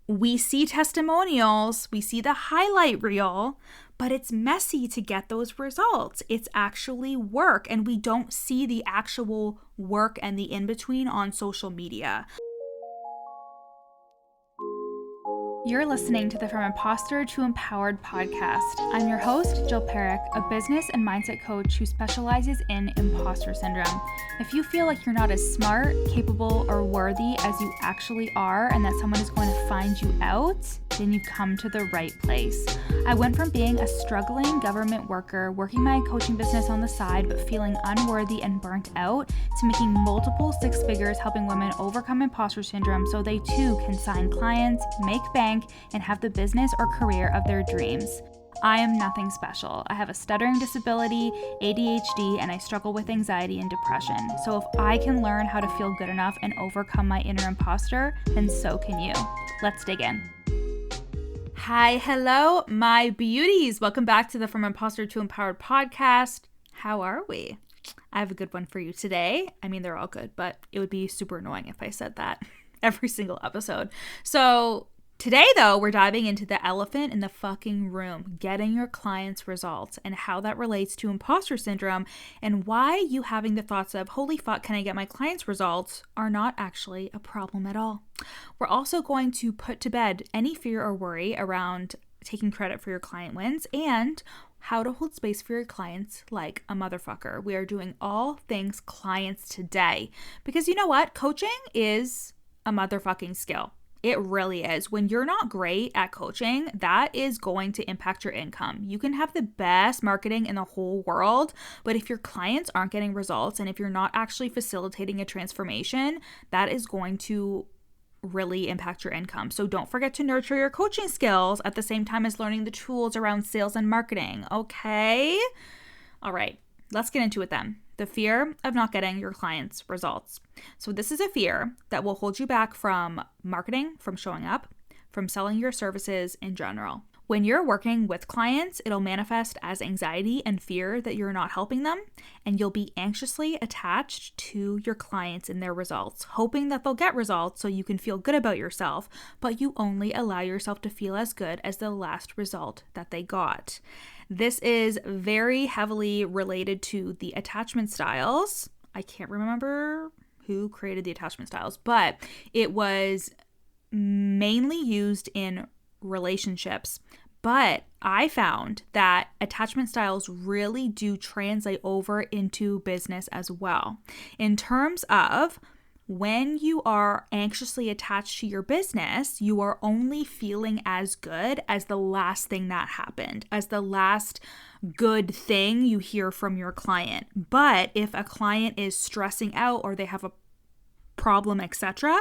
we see testimonials, we see the highlight reel, but it's messy to get those results. It's actually work, and we don't see the actual work and the in-between on social media. You're listening to the From Imposter to Empowered podcast. I'm your host, Jill Perrick, a business and mindset coach who specializes in imposter syndrome. If you feel like you're not as smart, capable, or worthy as you actually are, and that someone is going to find you out, then you've come to the right place. I went from being a struggling government worker, working my coaching business on the side, but feeling unworthy and burnt out, to making multiple six figures helping women overcome imposter syndrome so they too can sign clients, make bank, and have the business or career of their dreams. I am nothing special. I have a stuttering disability, ADHD, and I struggle with anxiety and depression. So if I can learn how to feel good enough and overcome my inner imposter, then so can you. Let's dig in. Hi, hello, my beauties. Welcome back to the From Imposter to Empowered podcast. How are we? I have a good one for you today. I mean, they're all good, but it would be super annoying if I said that every single episode. So today, though, we're diving into the elephant in the fucking room, getting your clients results, and how that relates to imposter syndrome, and why you having the thoughts of, holy fuck, can I get my clients results, are not actually a problem at all. We're also going to put to bed any fear or worry around taking credit for your client wins, and how to hold space for your clients like a motherfucker. We are doing all things clients today, because you know what? Coaching is a motherfucking skill. It really is. When you're not great at coaching, that is going to impact your income. You can have the best marketing in the whole world, but if your clients aren't getting results and if you're not actually facilitating a transformation, that is going to really impact your income. So don't forget to nurture your coaching skills at the same time as learning the tools around sales and marketing, okay? All right, let's get into it then. The fear of not getting your clients' results. So this is a fear that will hold you back from marketing, from showing up, from selling your services in general. When you're working with clients, it'll manifest as anxiety and fear that you're not helping them, and you'll be anxiously attached to your clients and their results, hoping that they'll get results so you can feel good about yourself, but you only allow yourself to feel as good as the last result that they got. This is very heavily related to the attachment styles. I can't remember who created the attachment styles, but it was mainly used in relationships. But I found that attachment styles really do translate over into business as well. In terms of when you are anxiously attached to your business, you are only feeling as good as the last thing that happened, as the last good thing you hear from your client. But if a client is stressing out or they have a problem, etc.,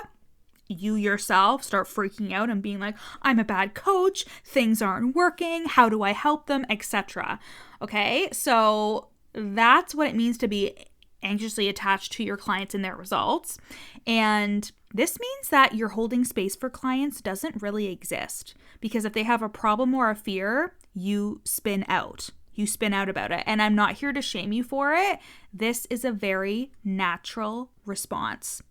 you yourself start freaking out and being like, I'm a bad coach, things aren't working, how do I help them, etc. Okay, so that's what it means to be anxiously attached to your clients and their results. And this means that your holding space for clients doesn't really exist, because if they have a problem or a fear, you spin out. You spin out about it. And I'm not here to shame you for it. This is a very natural response.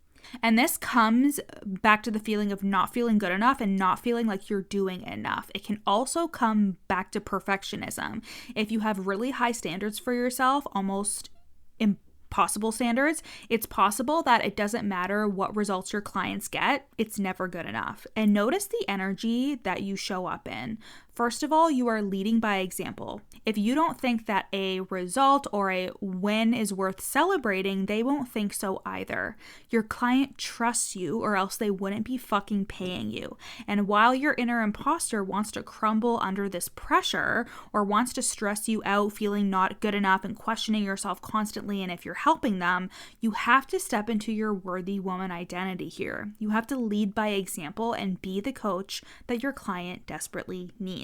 And this comes back to the feeling of not feeling good enough and not feeling like you're doing enough. It can also come back to perfectionism. If you have really high standards for yourself, almost impossible standards, it's possible that it doesn't matter what results your clients get, it's never good enough. And notice the energy that you show up in. First of all, you are leading by example. If you don't think that a result or a win is worth celebrating, they won't think so either. Your client trusts you, or else they wouldn't be fucking paying you. And while your inner imposter wants to crumble under this pressure, or wants to stress you out feeling not good enough and questioning yourself constantly and if you're helping them, you have to step into your worthy woman identity here. You have to lead by example and be the coach that your client desperately needs.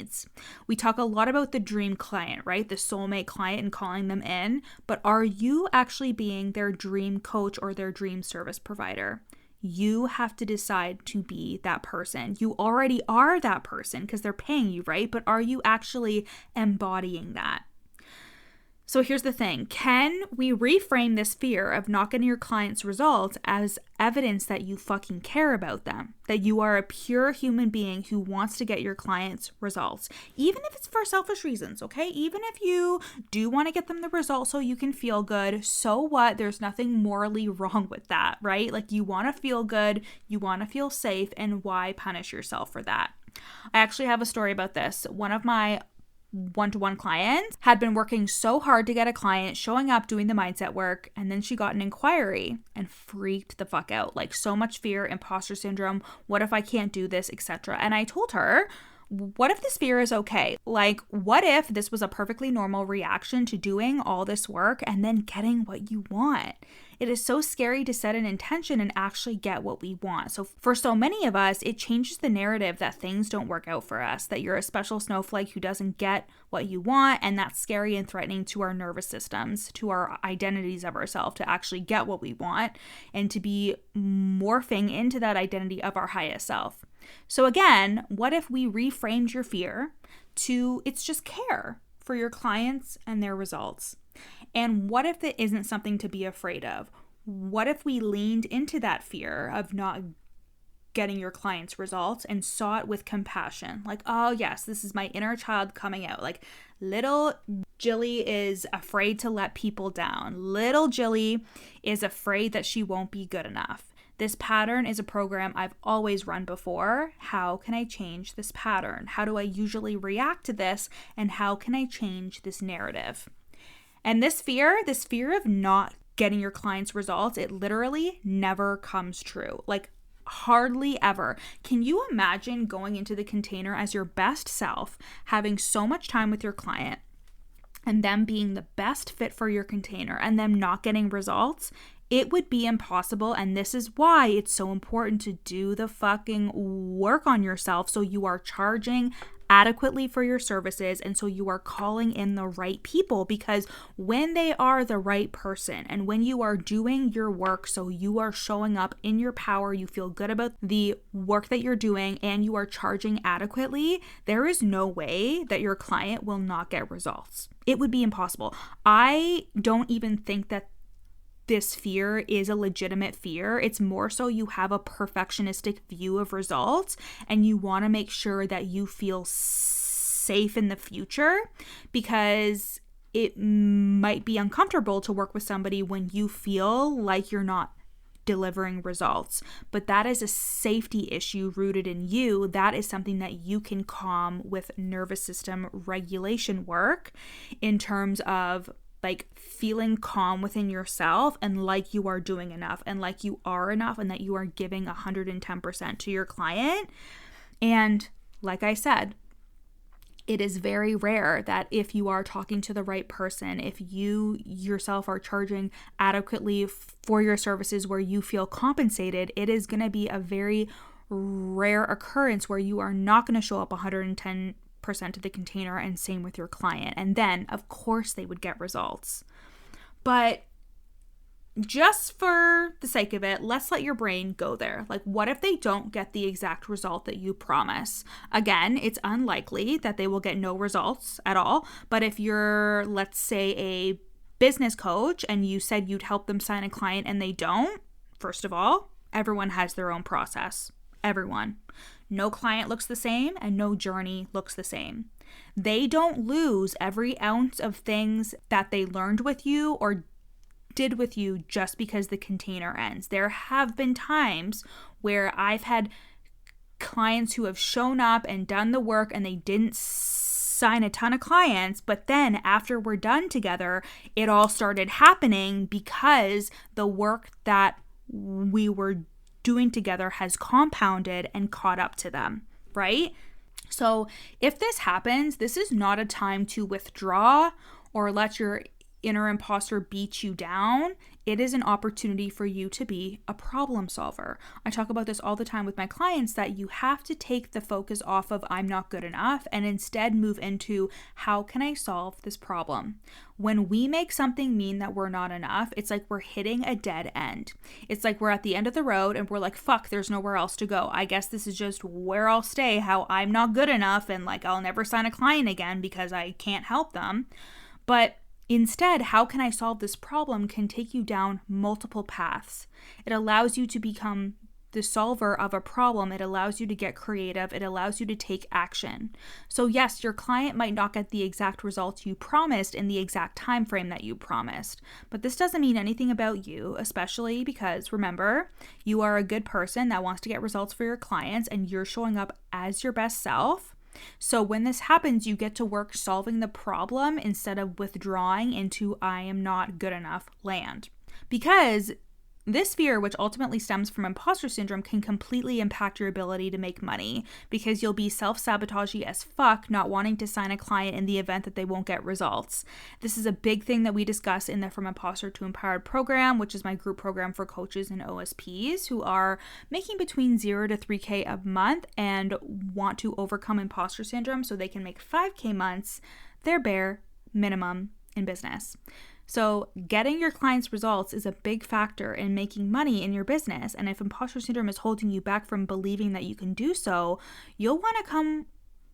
We talk a lot about the dream client, right? The soulmate client and calling them in, but are you actually being their dream coach or their dream service provider? You have to decide to be that person. You already are that person because they're paying you, right? But are you actually embodying that? So here's the thing. Can we reframe this fear of not getting your clients results as evidence that you fucking care about them? That you are a pure human being who wants to get your clients results, even if it's for selfish reasons, okay? Even if you do want to get them the results so you can feel good, so what? There's nothing morally wrong with that, right? Like, you want to feel good, you want to feel safe, and why punish yourself for that? I actually have a story about this. One of my one-to-one clients had been working so hard to get a client, showing up, doing the mindset work, and then she got an inquiry and freaked the fuck out. Like, so much fear, imposter syndrome, what if I can't do this, etc. And I told her, what if this fear is okay? Like, what if this was a perfectly normal reaction to doing all this work and then getting what you want? It is so scary to set an intention and actually get what we want. So for so many of us, it changes the narrative that things don't work out for us, that you're a special snowflake who doesn't get what you want, and that's scary and threatening to our nervous systems, to our identities of ourselves, to actually get what we want and to be morphing into that identity of our highest self. So again, what if we reframed your fear to it's just care for your clients and their results? And what if it isn't something to be afraid of? What if we leaned into that fear of not getting your clients results and saw it with compassion? Like, oh yes, this is my inner child coming out. Like, little Jilly is afraid to let people down. Little Jilly is afraid that she won't be good enough. This pattern is a program I've always run before. How can I change this pattern? How do I usually react to this? And how can I change this narrative? And this fear of not getting your clients results, it literally never comes true. Like, hardly ever. Can you imagine going into the container as your best self, having so much time with your client, and them being the best fit for your container and them not getting results? It would be impossible, and this is why it's so important to do the fucking work on yourself so you are charging adequately for your services and so you are calling in the right people, because when they are the right person and when you are doing your work so you are showing up in your power, you feel good about the work that you're doing, and you are charging adequately, there is no way that your client will not get results. It would be impossible. I don't even think that this fear is a legitimate fear. It's more so you have a perfectionistic view of results and you want to make sure that you feel safe in the future, because it might be uncomfortable to work with somebody when you feel like you're not delivering results. But that is a safety issue rooted in you. That is something that you can calm with nervous system regulation work, in terms of like feeling calm within yourself and like you are doing enough and like you are enough and that you are giving 110% to your client. And like I said, it is very rare that if you are talking to the right person, if you yourself are charging adequately for your services where you feel compensated, it is going to be a very rare occurrence where you are not going to show up 110% to the container, and same with your client. And then, of course, they would get results. But just for the sake of it, let's let your brain go there. Like, what if they don't get the exact result that you promise? Again, it's unlikely that they will get no results at all. But if you're, let's say, a business coach and you said you'd help them sign a client and they don't, first of all, everyone has their own process. Everyone. No client looks the same and no journey looks the same. They don't lose every ounce of things that they learned with you or did with you just because the container ends. There have been times where I've had clients who have shown up and done the work and they didn't sign a ton of clients, but then after we're done together, it all started happening because the work that we were doing together has compounded and caught up to them, right? So if this happens, this is not a time to withdraw or let your inner imposter beat you down. It is an opportunity for you to be a problem solver. I talk about this all the time with my clients, that you have to take the focus off of I'm not good enough and instead move into how can I solve this problem? When we make something mean that we're not enough, it's like we're hitting a dead end. It's like we're at the end of the road and we're like, fuck, there's nowhere else to go. I guess this is just where I'll stay, how I'm not good enough and like I'll never sign a client again because I can't help them. But Instead, how can I solve this problem can take you down multiple paths. It allows you to become the solver of a problem. It allows you to get creative. It allows you to take action. So yes, your client might not get the exact results you promised in the exact time frame that you promised, but this doesn't mean anything about you, especially because remember, you are a good person that wants to get results for your clients and you're showing up as your best self. So when this happens, you get to work solving the problem instead of withdrawing into I am not good enough land. Because this fear, which ultimately stems from imposter syndrome, can completely impact your ability to make money because you'll be self-sabotaging as fuck, not wanting to sign a client in the event that they won't get results. This is a big thing that we discuss in the From Imposter to Empowered program, which is my group program for coaches and OSPs who are making between 0 to 3K a month and want to overcome imposter syndrome so they can make 5K months their bare minimum in business. So getting your clients' results is a big factor in making money in your business. And if imposter syndrome is holding you back from believing that you can do so, you'll want to come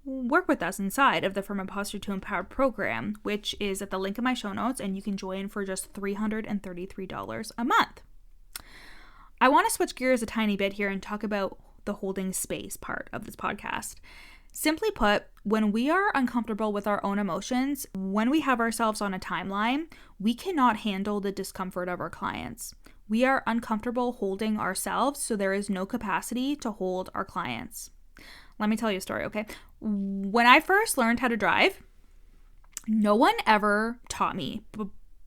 work with us inside of the From Imposter to Empowered program, which is at the link in my show notes, and you can join for just $333 a month. I want to switch gears a tiny bit here and talk about the holding space part of this podcast. Simply put, when we are uncomfortable with our own emotions, when we have ourselves on a timeline, we cannot handle the discomfort of our clients. We are uncomfortable holding ourselves, so there is no capacity to hold our clients. Let me tell you a story, okay? When I first learned how to drive, no one ever taught me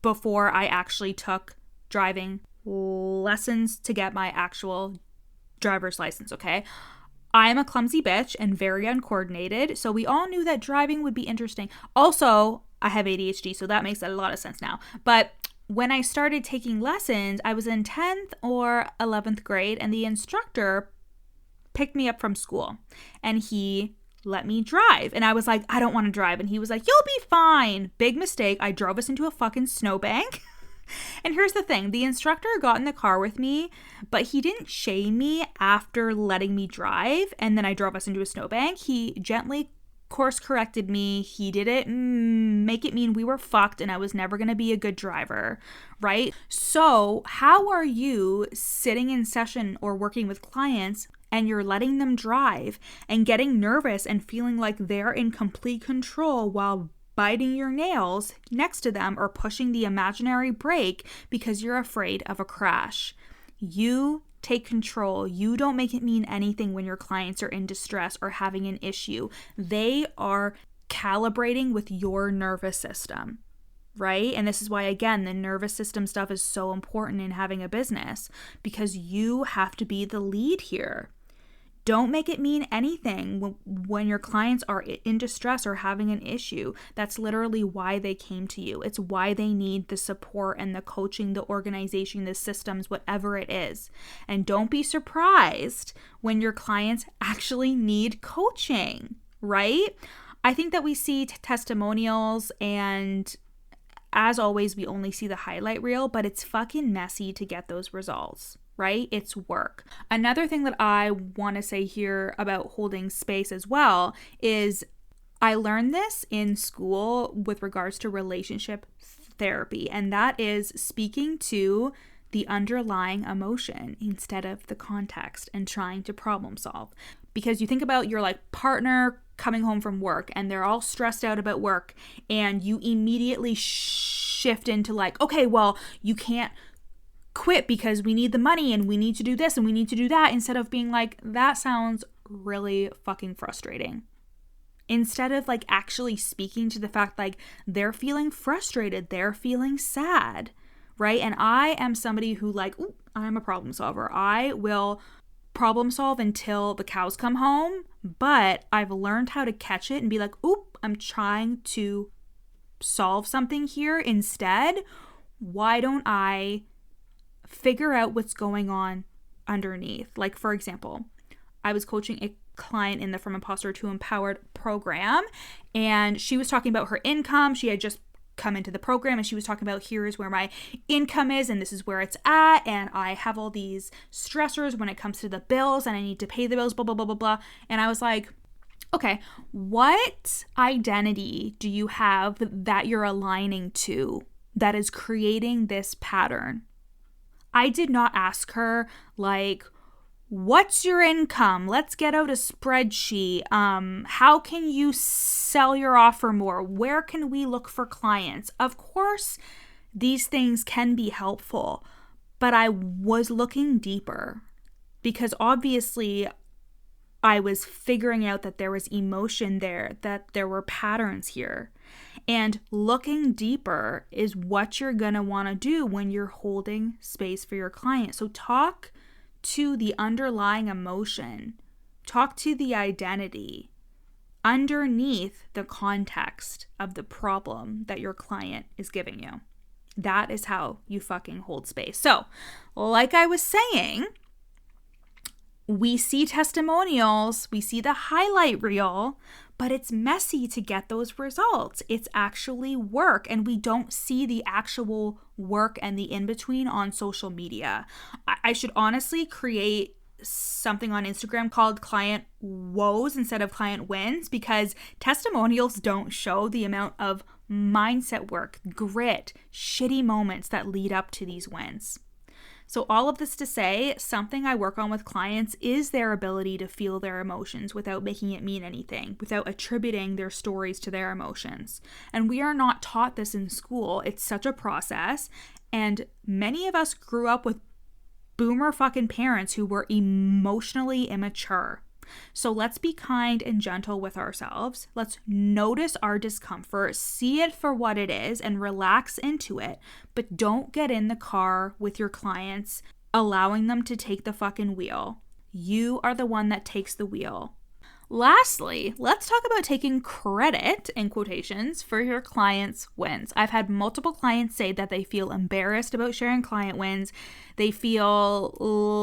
before I actually took driving lessons to get my actual driver's license, okay? I am a clumsy bitch and very uncoordinated, so we all knew that driving would be interesting. Also, I have ADHD, so that makes a lot of sense now. But when I started taking lessons, I was in 10th or 11th grade, and the instructor picked me up from school, and he let me drive. And I was like, I don't want to drive. And he was like, you'll be fine. Big mistake. I drove us into a fucking snowbank. And here's the thing, the instructor got in the car with me, but he didn't shame me after letting me drive and then I drove us into a snowbank. He gently course corrected me. He didn't make it mean we were fucked and I was never going to be a good driver, right? So how are you sitting in session or working with clients and you're letting them drive and getting nervous and feeling like they're in complete control while biting your nails next to them or pushing the imaginary brake because you're afraid of a crash? You take control. You don't make it mean anything when your clients are in distress or having an issue. They are calibrating with your nervous system, right? And this is why, again, the nervous system stuff is so important in having a business because you have to be the lead here. Don't make it mean anything when your clients are in distress or having an issue. That's literally why they came to you. It's why they need the support and the coaching, the organization, the systems, whatever it is. And don't be surprised when your clients actually need coaching, right? I think that we see testimonials and as always, we only see the highlight reel, but it's fucking messy to get those results, right? It's work. Another thing that I want to say here about holding space as well is I learned this in school with regards to relationship therapy, and that is speaking to the underlying emotion instead of the context and trying to problem solve. Because you think about your partner coming home from work and they're all stressed out about work and you immediately shift into okay, well, you can't quit because we need the money and we need to do this and we need to do that, instead of being that sounds really fucking frustrating. Instead of actually speaking to the fact they're feeling frustrated, they're feeling sad, right? And I am somebody who I'm a problem solver. I will problem solve until the cows come home, but I've learned how to catch it and be oop, I'm trying to solve something here instead. Why don't I figure out what's going on underneath? For example, I was coaching a client in the From Imposter to Empowered program, and she was talking about her income. She had just come into the program and she was talking about, here's where my income is and this is where it's at, and I have all these stressors when it comes to the bills and I need to pay the bills, blah, blah, blah, blah, blah. And I was like, Okay, what identity do you have that you're aligning to that is creating this pattern? I did not ask her, like, what's your income? Let's get out a spreadsheet. How can you sell your offer more? Where can we look for clients? Of course, these things can be helpful, but I was looking deeper because obviously I was figuring out that there was emotion there, that there were patterns here. And looking deeper is what you're going to want to do when you're holding space for your client. So talk to the underlying emotion, talk to the identity underneath the context of the problem that your client is giving you. That is how you fucking hold space. So, like I was saying, we see testimonials, we see the highlight reel, but it's messy to get those results. It's actually work, and we don't see the actual work and the in-between on social media. I should honestly create something on Instagram called client woes instead of client wins, because testimonials don't show the amount of mindset work, grit, shitty moments that lead up to these wins. So all of this to say, something I work on with clients is their ability to feel their emotions without making it mean anything, without attributing their stories to their emotions. And we are not taught this in school. It's such a process. And many of us grew up with boomer fucking parents who were emotionally immature. So let's be kind and gentle with ourselves. Let's notice our discomfort, see it for what it is, and relax into it. But don't get in the car with your clients, allowing them to take the fucking wheel. You are the one that takes the wheel. Lastly, let's talk about taking credit, in quotations, for your clients' wins. I've had multiple clients say that they feel embarrassed about sharing client wins. They feel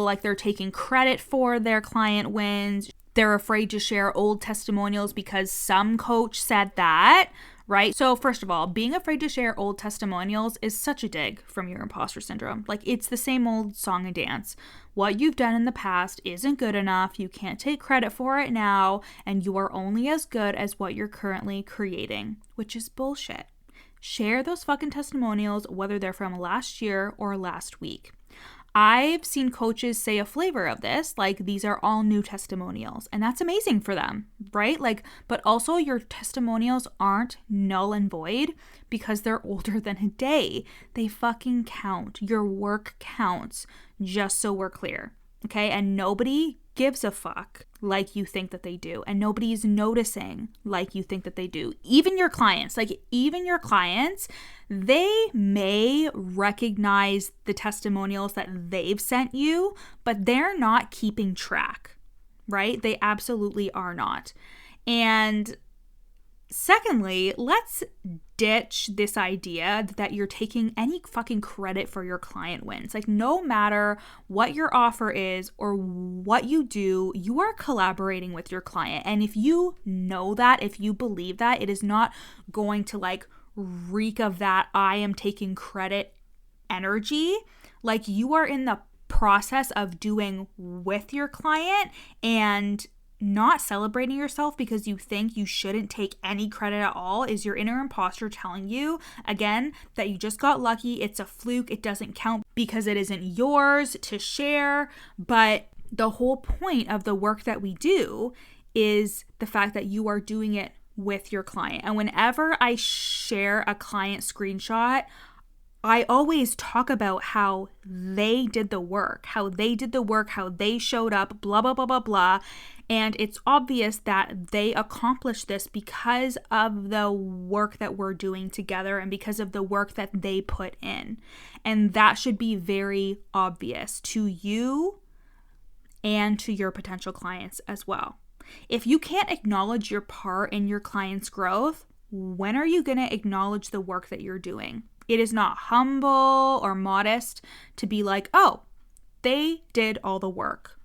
like they're taking credit for their client wins. They're afraid to share old testimonials because some coach said that, right? So first of all, being afraid to share old testimonials is such a dig from your imposter syndrome. Like, it's the same old song and dance. What you've done in the past isn't good enough. You can't take credit for it now, and you are only as good as what you're currently creating, which is bullshit. Share those fucking testimonials, whether they're from last year or last week. I've seen coaches say a flavor of this, like, these are all new testimonials, and that's amazing for them, right? Like, but also your testimonials aren't null and void because they're older than a day. They fucking count. Your work counts, just so we're clear, okay? And nobody gives a fuck like you think that they do, and nobody's noticing like you think that they do. Even your clients, they may recognize the testimonials that they've sent you, but they're not keeping track, right? They absolutely are not. And secondly, let's ditch this idea that you're taking any fucking credit for your client wins. Like, no matter what your offer is or what you do, you are collaborating with your client. And if you know that, if you believe that, it is not going to like reek of that I am taking credit energy. Like, you are in the process of doing with your client and not celebrating yourself because you think you shouldn't take any credit at all is your inner imposter telling you, again, that you just got lucky. It's a fluke. It doesn't count because it isn't yours to share. But the whole point of the work that we do is the fact that you are doing it with your client. And whenever I share a client screenshot, I always talk about how they did the work, how they showed up, blah, blah, blah, blah, blah. And it's obvious that they accomplished this because of the work that we're doing together and because of the work that they put in. And that should be very obvious to you and to your potential clients as well. If you can't acknowledge your part in your client's growth, when are you going to acknowledge the work that you're doing? It is not humble or modest to be like, oh, they did all the work.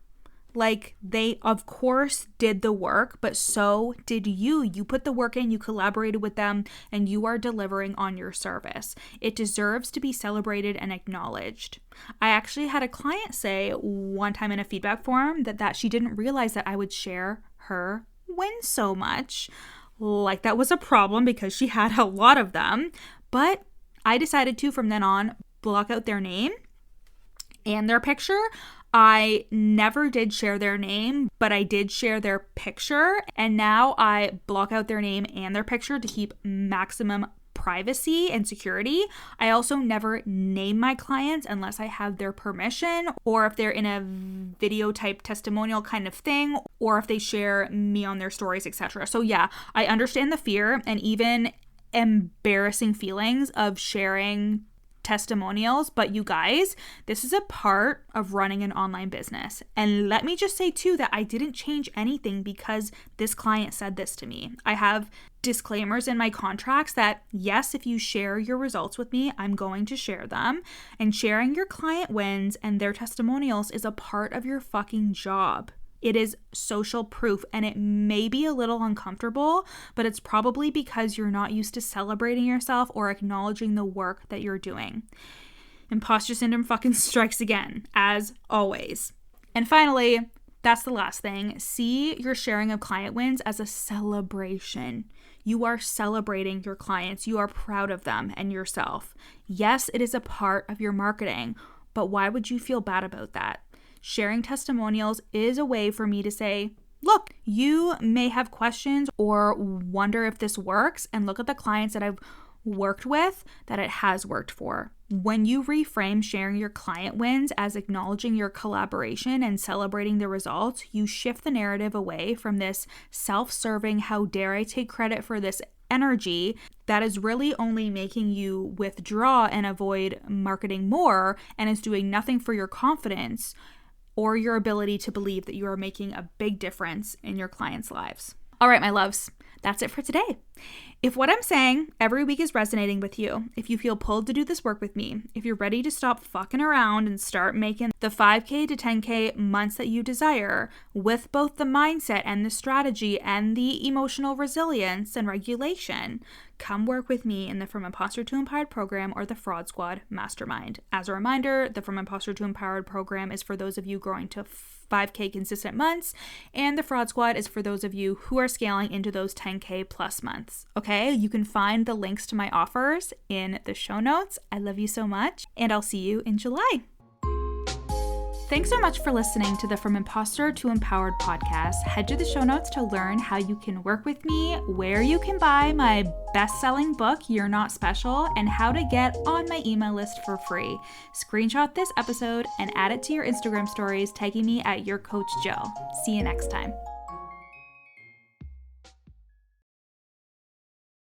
Like, they, of course, did the work, but so did you. You put the work in, you collaborated with them, and you are delivering on your service. It deserves to be celebrated and acknowledged. I actually had a client say one time in a feedback forum that she didn't realize that I would share her win so much. Like that was a problem because she had a lot of them. But I decided to, from then on, block out their name and their picture. I never did share their name, but I did share their picture. And now I block out their name and their picture to keep maximum privacy and security. I also never name my clients unless I have their permission, or if they're in a video type testimonial kind of thing, or if they share me on their stories, etc. So yeah, I understand the fear and even embarrassing feelings of sharing testimonials, but you guys, this is a part of running an online business. And let me just say too that I didn't change anything because this client said this to me. I have disclaimers in my contracts that yes, if you share your results with me, I'm going to share them. And sharing your client wins and their testimonials is a part of your fucking job. It is social proof, and it may be a little uncomfortable, but it's probably because you're not used to celebrating yourself or acknowledging the work that you're doing. Imposter syndrome fucking strikes again, as always. And finally, that's the last thing. See your sharing of client wins as a celebration. You are celebrating your clients. You are proud of them and yourself. Yes, it is a part of your marketing, but why would you feel bad about that? Sharing testimonials is a way for me to say, look, you may have questions or wonder if this works, and look at the clients that I've worked with that it has worked for. When you reframe sharing your client wins as acknowledging your collaboration and celebrating the results, you shift the narrative away from this self-serving, how dare I take credit for this energy that is really only making you withdraw and avoid marketing more and is doing nothing for your confidence or your ability to believe that you are making a big difference in your clients' lives. All right, my loves, that's it for today. If what I'm saying every week is resonating with you, if you feel pulled to do this work with me, if you're ready to stop fucking around and start making the 5K to 10K months that you desire with both the mindset and the strategy and the emotional resilience and regulation, come work with me in the From Imposter to Empowered program or the Fraud Squad Mastermind. As a reminder, the From Imposter to Empowered program is for those of you growing to 5K consistent months, and the Fraud Squad is for those of you who are scaling into those 10K plus months. Okay, you can find the links to my offers in the show notes. I love you so much, and I'll see you in July. Thanks so much for listening to the From Imposter to Empowered podcast. Head to the show notes to learn how you can work with me, where you can buy my best-selling book, You're Not Special, and how to get on my email list for free. Screenshot this episode and add it to your Instagram stories, tagging me at YourCoachJill. See you next time.